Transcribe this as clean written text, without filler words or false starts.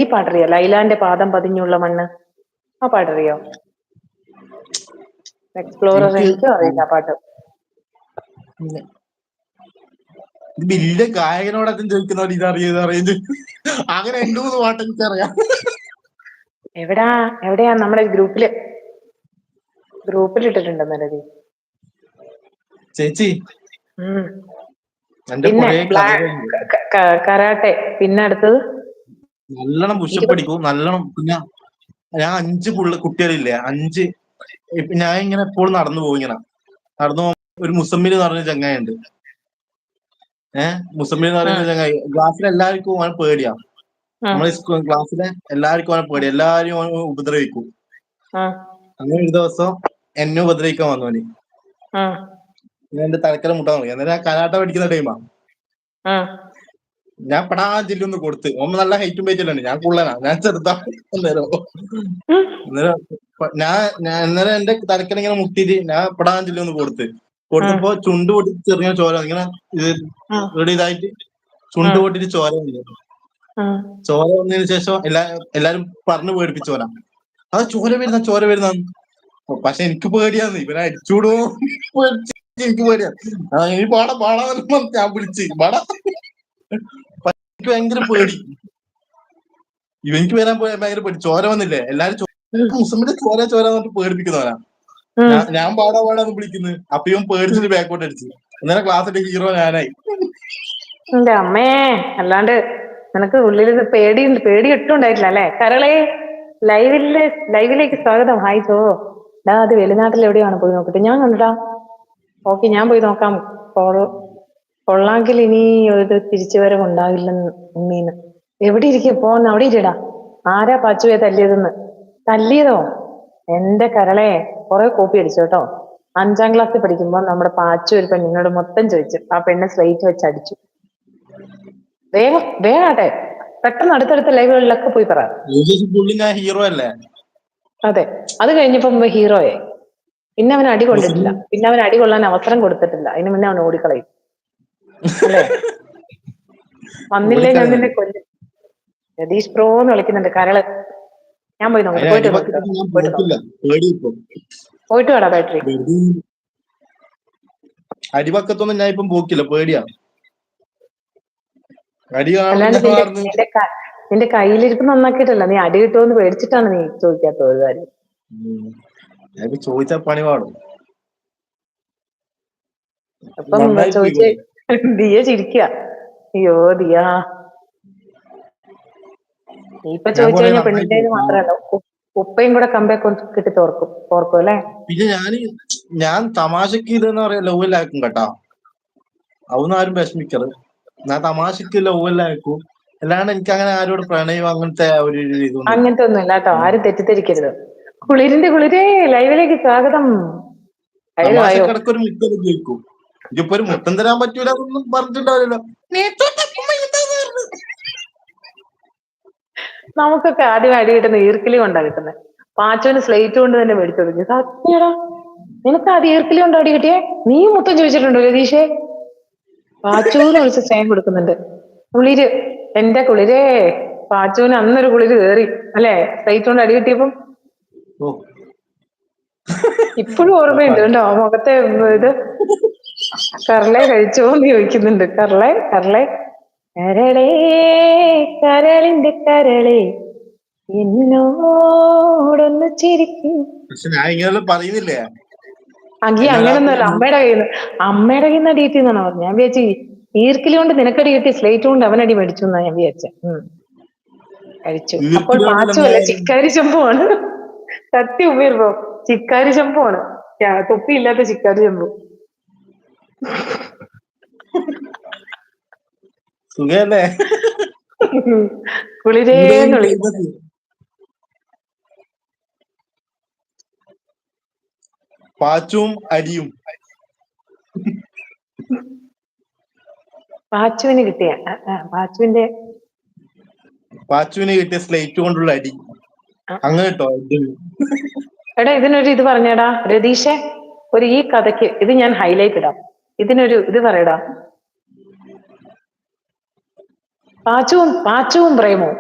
ഈ പാട്ടറിയോ? ലൈലാന്റെ പാദം പതിഞ്ഞുള്ള മണ്ണ്, ആ പാട്ടറിയോ? എക്സ്പ്ലോറർ. എനിക്കും അറിയില്ല ആ പാട്ട്. വലിയ ഗായകനോടൊക്കെ ചോദിക്കുന്നവർ ഇതറിയുന്നത് അങ്ങനെ 2-3 പാട്ട് എനിക്കറിയാം. എവിടെയാ നമ്മുടെ ഗ്രൂപ്പിൽ ഇട്ടിട്ടുണ്ട് നല്ലത് ചേച്ചി. പിന്നെ കരാട്ടെ. പിന്നെ അടുത്തത് നല്ലോണം പുഷപ്പ് അടിക്കും, നല്ലോണം. പിന്നെ ഞാൻ 5 കുട്ടികളില്ലേ, 5. ഞാൻ ഇങ്ങനെ എപ്പോഴും നടന്നു പോകും. നടന്നു പോകുമ്പോ ഒരു മുസമ്മിൽ എന്ന് പറഞ്ഞ ചങ്ങായുണ്ട്. മുസമ്മിൽ എന്ന് പറയുന്ന ചങ്ങായി ക്ലാസ്സിലെ എല്ലാവർക്കും അവനെ പേടിയാ. നമ്മളെ ക്ലാസ്സിലെ എല്ലാവർക്കും അവനെ പേടിയാ. എല്ലാരും അവനെ ഉപദ്രവിക്കും. അങ്ങനെ ഒരു ദിവസം എന്നെ ഉപദ്രവിക്കാൻ വന്നവന്. ഞാൻ എന്റെ തലക്കല മുട്ടാൻ തുടങ്ങി. അന്നേരം ഞാൻ കരാട്ട പഠിക്കുന്ന ടൈമാ. ഞാൻ പടാ ജില്ലൊന്ന് കൊടുത്ത്. ഓൻ നല്ല ഹൈറ്റും വെയിറ്റുണ്ട്. ഞാൻ കുള്ളനാ, ഞാൻ ചെറുതാ. അന്നേരം അന്നേരം എന്റെ തലക്കല ഇങ്ങനെ മുട്ടിയിട്ട് ഞാൻ പടാ ജില്ലൊന്ന് കൊടുത്തപ്പോ ചുണ്ട് പൊട്ടിട്ട് ചെറിയ ചോര ഇങ്ങനെ റെഡി ഇതായിട്ട് ചുണ്ട് പൊട്ടിട്ട് ചോര വന്നു. ചോര വന്നതിന് ശേഷം എല്ലാരും പറഞ്ഞു പേടിപ്പിച്ചോരാ, അത് ചോര വരുന്ന. പക്ഷെ എനിക്ക് പേടിയാന്ന്, ഇവനെ അടിച്ചുവിടുമോ എനിക്ക് പേടിയാ. ഇനി പാടാ ഞാൻ വിളിച്ച് പാടാ. എനിക്ക് ഭയങ്കര പേടി. ഇവനിക്ക് വരാൻ ഭയങ്കര പേടി. ചോര വന്നില്ലേ, എല്ലാരും മുസ്ലിമിന്റെ ചോര എന്നിട്ട് പേടിപ്പിക്കുന്നവരാ. ഞാൻ പാടാന്ന് വിളിക്കുന്നു. അപ്പൊ ഇവൻ പേടിച്ചിട്ട് ബാക്കോട്ട് അടിച്ചു. അന്നേരം ക്ലാസ്സിന്റെ ഹീറോ ഞാനായി. എന്റെ അമ്മേ, അല്ലാണ്ട് നിനക്ക് ഉള്ളിൽ പേടി ഇട്ടുണ്ടായിട്ടില്ല അല്ലെ? കരളെ, ലൈവിലേക്ക് സ്വാഗതം. ഹായ് ചോ. അത് വെളിനാട്ടിൽ എവിടെയാണ്, പോയി നോക്കട്ടെ. ഞാൻ കണ്ടിട്ടാ. ഓക്കെ, ഞാൻ പോയി നോക്കാം. കൊള്ളാങ്കിൽ ഇനി ഒരു തിരിച്ചുവരവ് ഉണ്ടാവില്ലെന്ന് ഉമ്മീന്ന്. എവിടെ ഇരിക്കും പോന്ന്, അവിടെ ഇരിടാ. ആരാ പാച്ചുവെ തല്ലിയതോ? എന്റെ കരളെ, കുറെ കോപ്പി അടിച്ചു കേട്ടോ. 5ാം ക്ലാസ്സിൽ പഠിക്കുമ്പോ നമ്മുടെ പാച്ചു ഒരു പെണ്ണിനോട് മൊത്തം ചോദിച്ചു. ആ പെണ്ണ് സ്ലേറ്റ് വെച്ച് അടിച്ചു. വേഗാട്ടെ, പെട്ടെന്ന് അടുത്തടുത്ത ലൈവുകളിലൊക്കെ പോയി പറ. ഹീറോ അല്ലേ? അതെ, അത് കഴിഞ്ഞപ്പോ ഹീറോയെ. പിന്നെ അവൻ അടി കൊണ്ടിട്ടില്ല. പിന്നെ അവൻ അടി കൊള്ളാൻ അവസരം കൊടുത്തിട്ടില്ല. അതിന് മുന്നേ അവൻ ഓടിക്കളയും അല്ലേ? വന്നില്ലേ ഞാൻ നിന്നെ കൊല്ലും. രതീഷ് പ്രോ എന്ന് വിളിക്കുന്നുണ്ട്. കരള്, ഞാൻ പോയി നോക്കട്ടെ. പോയിട്ട് വേടാ ബാറ്ററി. അടിപക്കത്തൊന്നും ഞാൻ ഇപ്പം പോക്കില്ല, പേടിയാ. നിന്റെ കയ്യിലിരിപ്പ് നന്നാക്കിയിട്ടല്ല, നീ അടി കിട്ടുമെന്ന് പേടിച്ചിട്ടാണ് നീ ചോദിക്കാത്ത ഒരു കാര്യം. ചോദിച്ചാ പണി പാടും. അപ്പം ചോദിച്ച് ദിയ ചിരിക്കുക. അയ്യോ ദിയ, നീ ഇപ്പൊ ചോദിച്ചു കഴിഞ്ഞാൽ പെണ്ണിന്റെ മാത്രമല്ല, ഉപ്പയും കൂടെ കമ്പെ കിട്ടി ഓർക്കും അല്ലെ? പിന്നെ ഞാൻ തമാശക്ക് ഇതെന്ന് പറയാ ലവ്വല്ലാക്കും കേട്ടാ. അതൊന്നും ആരും വിഷമിക്കറ്. ഞാൻ തമാശക്ക് ലവ്വല്ലാക്കും. അല്ലാണ്ട് എനിക്ക് അങ്ങനെ ആരോട് പ്രണയം അങ്ങനത്തെ ഒരു ഇതൊന്നും, അങ്ങനത്തെ ഒന്നും ഇല്ല കേട്ടോ. ആരും തെറ്റിദ്ധരിക്കരുത്. കുളിരേ ലൈവിലേക്ക് സ്വാഗതം. തമാശക്കിടക്കൊരു മുട്ടം ചോദിക്കും. ഇതിപ്പോ ഒരു മുട്ടം തരാൻ പറ്റൂല എന്നൊന്നും പറഞ്ഞിട്ടുണ്ടാവില്ലല്ലോ. നമുക്കൊക്കെ ആദ്യം അടി കിട്ടുന്ന ഈർക്കിലി കൊണ്ടാ കിട്ടുന്നത്. പാച്ചുവിന് സ്ലേറ്റ് കൊണ്ട് തന്നെ മേടിച്ചു തുടങ്ങി. സത്യടാ, നിനക്ക് ആദ്യം ഈർക്കിലി കൊണ്ട് അടി കിട്ടിയേ? നീ മുത്തം ചോദിച്ചിട്ടുണ്ടോ രതീഷേ? പാച്ചുന്ന് വിളിച്ച് സ്നേഹം കൊടുക്കുന്നുണ്ട്. കുളിര്, എന്റെ കുളിരേ. പാച്ചുവിന് അന്നൊരു കുളിര് കേറി അല്ലെ, സ്ലേറ്റ് കൊണ്ട് അടി കിട്ടിയപ്പം. ഇപ്പോഴും ഓർമ്മയുണ്ട് കേട്ടോ മുഖത്തെ ഇത്. കരളെ കഴിച്ചോന്ന് ചോദിക്കുന്നുണ്ട്. കരളെ കരളേ, കരളിന്റെ കരളെ, എന്നോടൊന്ന് ചിരിക്കും. പക്ഷെ ഞാൻ ഇങ്ങനെ പറയുന്നില്ലേ, അങ്ങനൊന്നുമല്ല. അമ്മയുടെ കയ്യിൽ നിന്ന് അടി കിട്ടിയെന്നാണ് പറഞ്ഞത്. ഞാൻ വിചാരിച്ചു ഈർക്കിലി കൊണ്ട് നിനക്കടി കിട്ടി, സ്ലേറ്റ് കൊണ്ട് അവനടി മേടിച്ചു എന്നാ ഞാൻ വിചാരിച്ച. കഴിച്ചു. അപ്പോൾ പാച്ചു അല്ല, ചിക്കാരി ചെമ്പുമാണ്. സത്യം ഉപയോഗിപ്പോ ചിക്കാരി ചെമ്പുമാണ്. തൊപ്പിയില്ലാത്ത ചിക്കാരി ചെമ്പു. സുഖല്ലേ? കുളിരേന്ന് വിളിക്കുന്നത്. പാച്ചും അരിയും. പാച്ചുവിന് കിട്ടിയ സ്ലേറ്റ് കൊണ്ടുള്ള അടി അങ്ങനെ കേട്ടോ. എടാ, ഇതിനൊരു ഇത് പറഞ്ഞേടാ രതീഷേ. ഈ കഥയ്ക്ക് ഇത് ഞാൻ ഹൈലൈറ്റ് ഇടാം. ഇതിനൊരു ഇത് പറയടാ. പാച്ചുവും പ്രേമവും